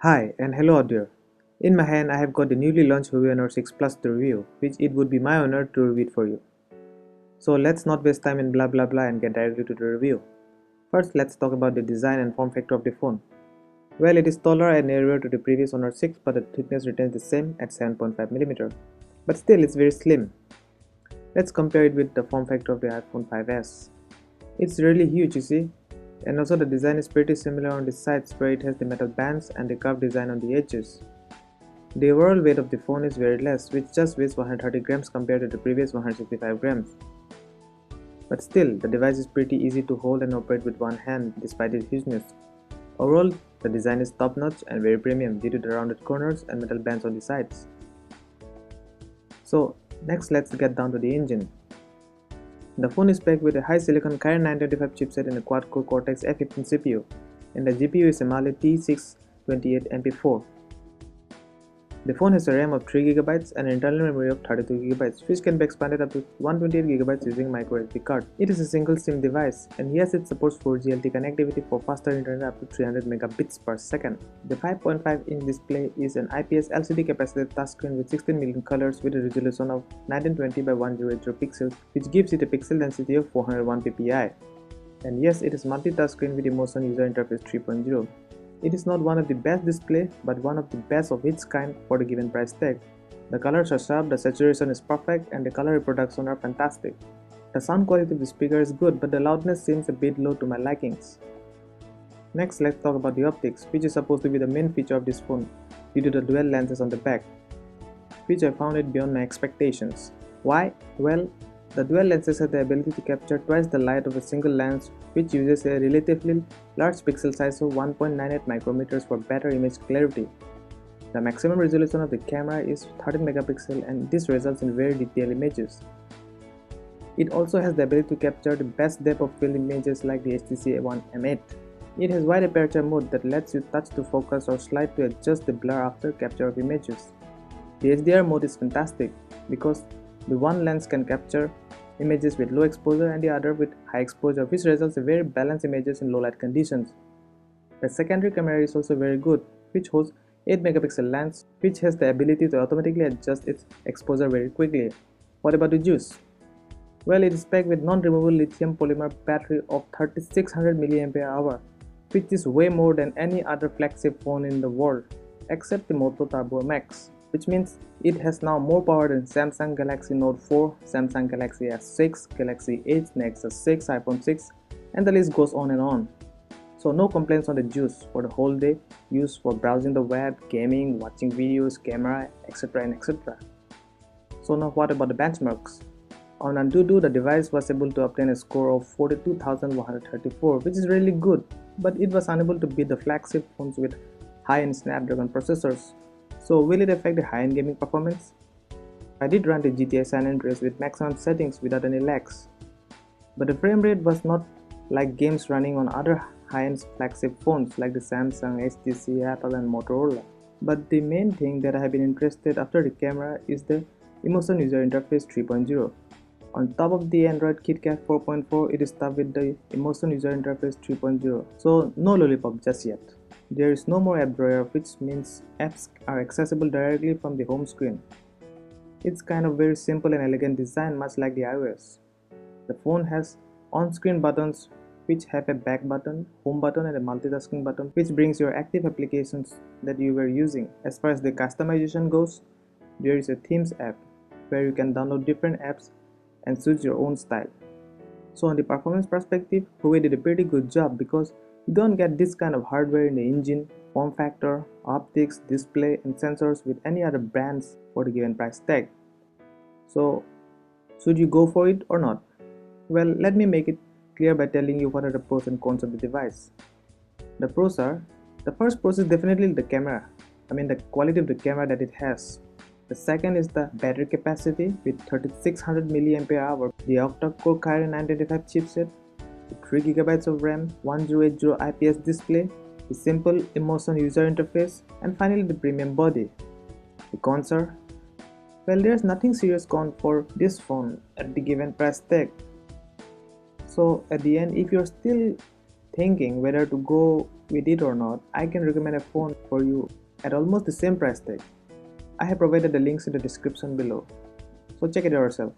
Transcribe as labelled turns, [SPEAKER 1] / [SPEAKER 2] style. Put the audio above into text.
[SPEAKER 1] Hi and hello out there. In my hand I have got the newly launched Huawei Honor 6 Plus to review, which it would be my honor to review it for you. So let's not waste time in blah blah blah and get directly to the review. First let's talk about the design and form factor of the phone. Well, it is taller and narrower to the previous Honor 6, but the thickness retains the same at 7.5mm. But still it's very slim. Let's compare it with the form factor of the iPhone 5s. It's really huge, you see. And also the design is pretty similar on the sides where it has the metal bands and the curved design on the edges. The overall weight of the phone is very less, which just weighs 130 grams compared to the previous 165 grams. But still, the device is pretty easy to hold and operate with one hand despite its hugeness. Overall, the design is top-notch and very premium due to the rounded corners and metal bands on the sides. So, next let's get down to the engine. The phone is packed with a high silicon Kirin 925 chipset and a quad-core Cortex A15 CPU, and the GPU is a Mali T628MP4. The phone has a RAM of 3GB and an internal memory of 32GB, which can be expanded up to 128GB using micro SD card. It is a single SIM device, and yes, it supports 4G LTE connectivity for faster internet up to 300 megabits per second. The 5.5-inch display is an IPS LCD capacitive touchscreen with 16 million colors with a resolution of 1920 by 1080 pixels, which gives it a pixel density of 401 ppi. And yes, it is multi-touchscreen with Emotion User Interface 3.0. It is not one of the best display, but one of the best of its kind for the given price tag. The colors are sharp, the saturation is perfect, and the color reproduction are fantastic. The sound quality of the speaker is good, but the loudness seems a bit low to my likings. Next, let's talk about the optics, which is supposed to be the main feature of this phone due to the dual lenses on the back, which I found it beyond my expectations. Why? Well, the dual lenses have the ability to capture twice the light of a single lens, which uses a relatively large pixel size of 1.98 micrometers for better image clarity. The maximum resolution of the camera is 13 megapixels, and this results in very detailed images. It also has the ability to capture the best depth of field images like the HTC One M8. It has wide aperture mode that lets you touch to focus or slide to adjust the blur after capture of images. The HDR mode is fantastic because the one lens can capture images with low exposure and the other with high exposure, which results in very balanced images in low light conditions. The secondary camera is also very good, which holds 8 megapixel lens, which has the ability to automatically adjust its exposure very quickly. What about the juice? Well, it is packed with non-removable lithium polymer battery of 3600 mAh, which is way more than any other flagship phone in the world, except the Moto Turbo Max, which means it has now more power than Samsung Galaxy Note 4, Samsung Galaxy S6, Galaxy Edge, Nexus 6, iPhone 6, and the list goes on and on. So no complaints on the juice for the whole day, used for browsing the web, gaming, watching videos, camera, etc. and etc. So now what about the benchmarks? On Antutu, the device was able to obtain a score of 42,134, which is really good, but it was unable to beat the flagship phones with high-end Snapdragon processors. So will it affect the high-end gaming performance? I did run the GTA San Andreas with maximum settings without any lags, but the frame rate was not like games running on other high-end flagship phones like the Samsung, HTC, Apple and Motorola. But the main thing that I have been interested after the camera is the Emotion User Interface 3.0. On top of the Android KitKat 4.4, it is stuffed with the Emotion User Interface 3.0, so no lollipop just yet. There is no more app drawer, which means apps are accessible directly from the home screen. It's kind of very simple and elegant design, much like the iOS. The phone has on-screen buttons which have a back button, home button and a multitasking button which brings your active applications that you were using. As far as the customization goes, there is a Themes app where you can download different apps and choose your own style. So on the performance perspective, Huawei did a pretty good job because you don't get this kind of hardware in the engine, form factor, optics, display and sensors with any other brands for the given price tag. So should you go for it or not? Well, let me make it clear by telling you what are the pros and cons of the device. The pros are, the first pro is definitely the camera, the quality of the camera that it has. The second is the battery capacity with 3600 mAh, the octa-core Kirin 925 chipset, the 3GB of RAM, 1080 IPS display, the simple Emotion User Interface, and finally the premium body. The cons are, well, there's nothing serious con for this phone at the given price tag. So at the end, if you're still thinking whether to go with it or not, I can recommend a phone for you at almost the same price tag. I have provided the links in the description below, so check it yourself.